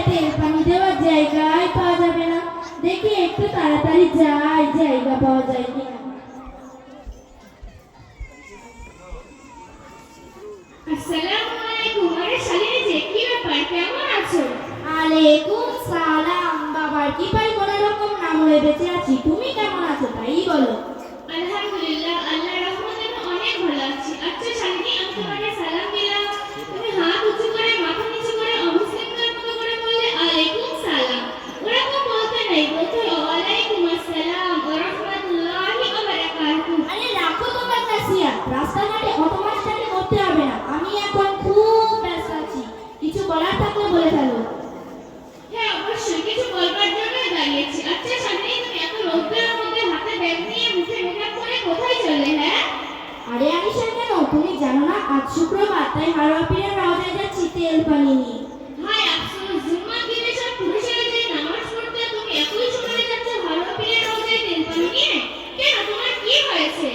তেল পানি দেওয়ার জায়গায় পাওয়া যাবে না। দেখি একটু তাড়াতাড়ি যাই, জায়গা পাওয়া যায় কিনা। আসসালামু আলাইকুম। আরে শালিনী যে, কি ব্যাপার, কেমন আছো? আলাইকুম সালাম। বাবার কি পাই কোনো রকম নাম হয়ে বেঁচে আছি। তুমি কেমন আছো তাই বলো। আলহামদুলিল্লাহ, আল্লাহর রহমতে আমি অনেক ভালো আছি। আচ্ছা শালিনী, আমি তোমাকে সালাম দিলাম, তুমি হাত উঁচু করে মাথা নিচু করে অমুসলিমদের মতো করে বললে আলাইকুম সালাম। ওরকম বলতে নেই, বলতে হবে ওয়ালাইকুম আসসালাম ওয়া রাহমাতুল্লাহি ওয়া বারাকাতুহু। আরে রাখো তোমার নাসিয়া, রাস্তাঘাটে অটোমাস্টারি করতে হবে না। আমি এখন খুব ব্যস্ত আছি, কিছু বলার থাকলে বলে ফেলো। হ্যাঁ অবশ্যই, কিছু বলবার জন্যই দাঁড়িয়েছি। আচ্ছা শালিনী, তুমি এত রোদ্রের মধ্যে হাতে ব্যাগ নিয়ে মুখে মেকআপ করে কোথায় চললে? হ্যাঁ আরে আনিশা, কেন তুমি জানো না আজ শুক্রবার, তাই হারোয়া পীরের রওজায় যাচ্ছি তেল পানি নিয়ে। হায় আফসোস, জুম্মার দিনে সব পুরুষেরা যে নামাজ পড়তে, তুমি একই সময় যাচ্ছ হারোয়া পীরের রওজায় তেল পানি নিয়ে। কেন, তোমার কি হয়েছে?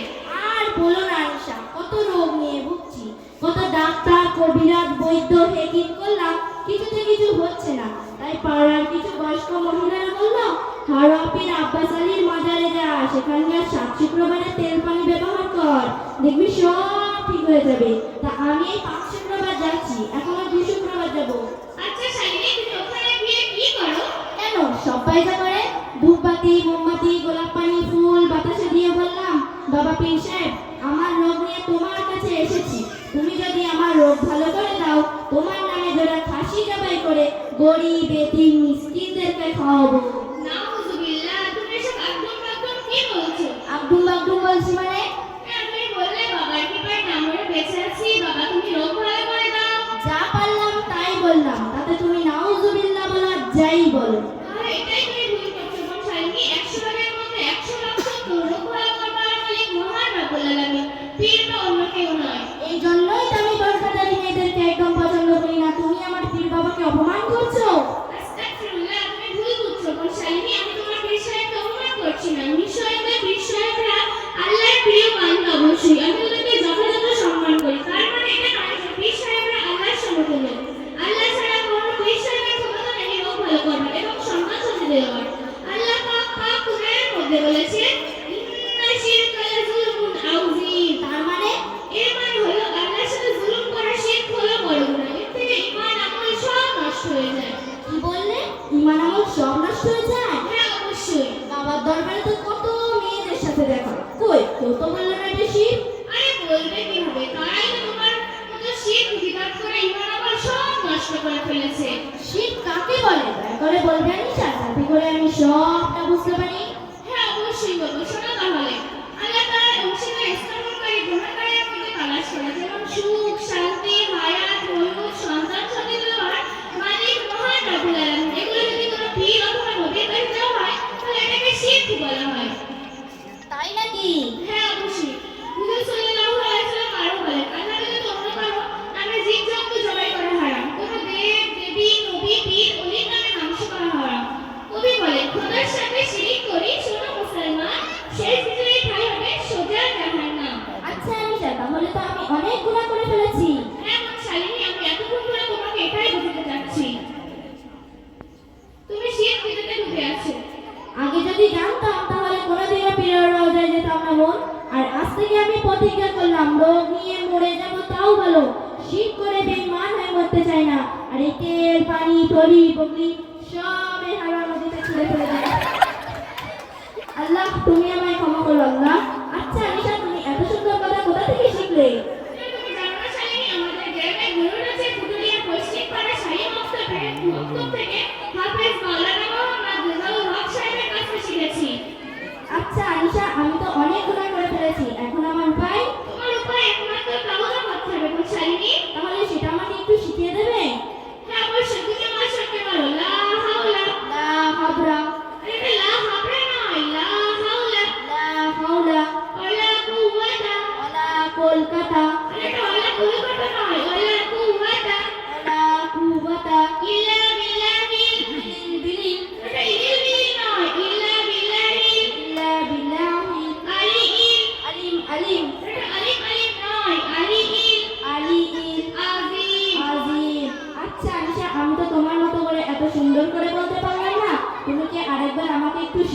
আর বলো না আনিশা, কত রোগ নিয়ে ভুগছি, কত ডাক্তার কবিরাজ বৈদ্য হেকিম করলাম, কিছুতে কিছু হচ্ছে না। তাই পাড়ার কিছু বয়স্ক মহিলারা বললো হারোয়া পীর আব্বাস আলীর মাজারে যা, সেখানকার সাত শুক্রবারে তেল পানি ব্যবহার কর, দেখবি সব ঠিক হয়ে যাবে। তা আমি এই 5 শুক্রবার যাচ্ছি, এখনো 2 শুক্রবার যাবো। আচ্ছা শালিনী, তুমি ওখানে গিয়ে কি করো? কেন, সবাই যা করে, ধূপবাতি মোমবাতি গোলাপ পানি ফুল বাতাসে দিয়ে বললাম, বাবা পীর সাহেব, আমার রোগ নিয়ে তোমার কাছে এসেছি, তুমি যদি আমার রোগ ভালো করে দাও, তোমার নামে জোড়া খাসি জবাই করে গরিব এতিম মিসকিনদেরকে খাওয়াবো। নাউযুবিল্লাহ, তুমি এসব একদম একদম কি বলছো? আব্দুল বাগদুম বলছি মানে? হ্যাঁ, তুমি বললে বাবার কৃপায় আমরা বেঁচে আছি, বাবা তুমি রোগ ভালো করে দাও। যা পারলাম তাই বললাম, তাতে তুমি নাউজুবিল্লাহ বলা যাই বলো। আর এটাই তুমি ভুল করছো বোন শালিনী। 100 ভাগের মধ্যে 100 ভাগ সত্য, রোগ ভালো করবার মালিক মহান রব্বুল আলামিন, পীর বা অন্য কেউ নয়। এই জন্যই তো আমি বরকাতারি মেয়েদেরকে একদম পছন্দ করি না। তুমি আমার পীর বাবাকে অপমান করছো। আস্তাগফিরুল্লাহ, তুমি ভুল বুঝছো বোন শালিনী। আমি তোমার পীর সাহেবকে অপমান করছি না। নিঃসন্দেহে পীর সাহেবরা আল্লাহর প্রিয় বান্দা, অবশ্যই আমি ওদেরকে যথাযথ সম্মান করি। তার মানে এটা নয় যে পীর সাহেবরা আল্লাহর সমতুল্য। আল্লাহ ছাড়া কোনো পীর সাহেবের ক্ষমতা নেই রোগ ভালো করবার এবং সন্তান সন্ততি দেওয়ার। আল্লাহ পাক কুরআনের মধ্যে বলেছেন, ইন্না শিরকা লাযুলমুন আযীম। তার মানে? এর মানে হলো আল্লাহর সাথে জুলুম করা শিরক হলো বড় গুনাহ। এর থেকে ঈমান আমল সব নষ্ট হয়ে যায়। কি বললে? ঈমান আমল সব নষ্ট হয়ে যায়? হ্যাঁ অবশ্যই। বাবার দরবারে তো কত মেয়েদের সাথে দেখা, কই কেউ তো বললো না এটা শিরক। আরে বলবে কি হবে, তারাই তো তোমার মতো শিরক বিদাত করে ঈমান আমল সব নষ্ট করে ফেলেছে। শিরক কাকে বলে দয়া করে বলবে আনিশা, যাতে করে আমি সবটা বুঝতে পারি। হ্যাঁ অবশ্যই বলবো, শোনো তাহলে। আল্লাহ তাআলা অংশীদার স্থাপনকারী গ্রহণকারীর মধ্যে তালাশ করে, যেমন সুখ শান্তি হায়াত মৌত সন্তান সন্ততি দেওয়ার মালিক মহান রব্বুল আলামিন। এগুলো যদি কোনো পীর অথবা নবীর কাছে চাওয়া হয়, তাহলে এটাকে শিরক বলা হয়। তাই নাকি? হ্যাঁ অবশ্যই। হুজুর সাল্লাল্লাহু আলাইহি ওয়াসাল্লাম আরো বলেন, আল্লাহ ব্যতীত অন্য কারো নামে জীবজন্তু জবাই করা হারাম, কোনো দেব দেবী নবী পীর অলির নামে মাংস করা হারাম। কবি বলেন, খোদার সাথে শিরিক করি শোনো মুসলমান, শেষ বিজয়ী ঠাই হবে সোজা জাহান্নাম। আচ্ছা আনিশা, তাহলে তো আমি অনেক গুনাহ করে ফেলেছি। হ্যাঁ বোন শালিনী, আমি এতক্ষণ ধরে তোমাকে এটাই বোঝাতে চাচ্ছি, তুমি শিরক বিদাতে ডুবে আছো। আগে যদি জানতাম তাহলে কোনোদিনও পীরের রওজায় যেতাম না বোন। আর আজ থেকে আমি প্রতিজ্ঞা করলাম, রোগ নিয়ে মরে যাব তাও ভালো, শিরক করে বেঈমান হয়ে মরতে চাই না। আর এই তেল পানি তরি বগলি সব এই হাওয়ার নদীতে ছুঁড়ে ফেলে দেয়। আল্লাহ তুমি আমায় ক্ষমা করো আল্লাহ। আচ্ছা আনিশা, তুমি এত সুন্দর কথা কোথা থেকে শিখলে? তুমি জানো না শালিনী, আমাদের গ্রামে গরুর আছে পুরুলিয়া পশ্চিম পাড়া শাহী মক্তব থেকে হাফেজ মাওলানা মোহাম্মদ রেজাউল হক সাহেবের কাছে শিখেছি। আচ্ছা আনিশা, আমি তো অনেক গুনাহ করে ফেলেছি, এখন আমার উপায়? তোমার উপায় একমাত্র তাওবা করতে হবে বোন শালিনী। তাহলে সেটা আমাকে একটু শিখিয়ে দেবে? হ্যাঁ অবশ্যই, তুমি আমার সঙ্গে বলো লা হাওলা। লা হাবরা আরে লা হাবরা নয়, লা হাওলা লা হাওলা ওয়ালা কুওয়াতা। ওয়ালা কলকাতা আরে এটা ওয়ালা কুওয়াতা নয়, ওয়ালা কুওয়াতা ওয়ালা কুওয়াতা ইল্লা বিল্লাহি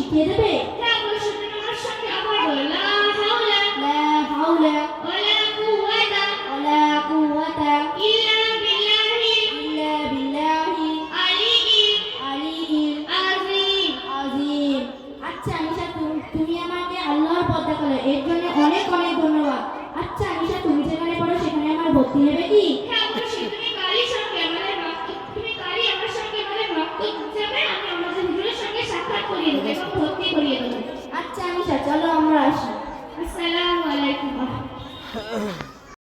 শিখিয়ে দেবে? হ্যাঁ অবশ্যই, তুমি আমার সঙ্গে আবার বলো, লা হাওলা লা হাওলা ওয়ালা কুওয়াতা ওয়ালা কুওয়াতা ইল্লা বিল্লাহি ইল্লা বিল্লাহি আলিয়্যিল আলিয়্যিল আযীম। আযীম। আচ্ছা নিশা, তুমি আমাকে আল্লাহর পথ দেখালে, এর জন্য অনেক অনেক ধন্যবাদ। আচ্ছা নিশা, তুমি যেখানে পড়ো সেখানে আমার ভর্তি নেবে কি? হ্যাঁ অবশ্যই, তুমি কালই আমার সঙ্গে আমাদের মাকতব যাবে, আমি আমাদের হুজুরের সঙ্গে সাক্ষাৎ করিয়ে দেবো এবং ভর্তি করিয়ে দেবো। আচ্ছা নিশা, চলো আমরা আসি। আসসালামু আলাইকুম।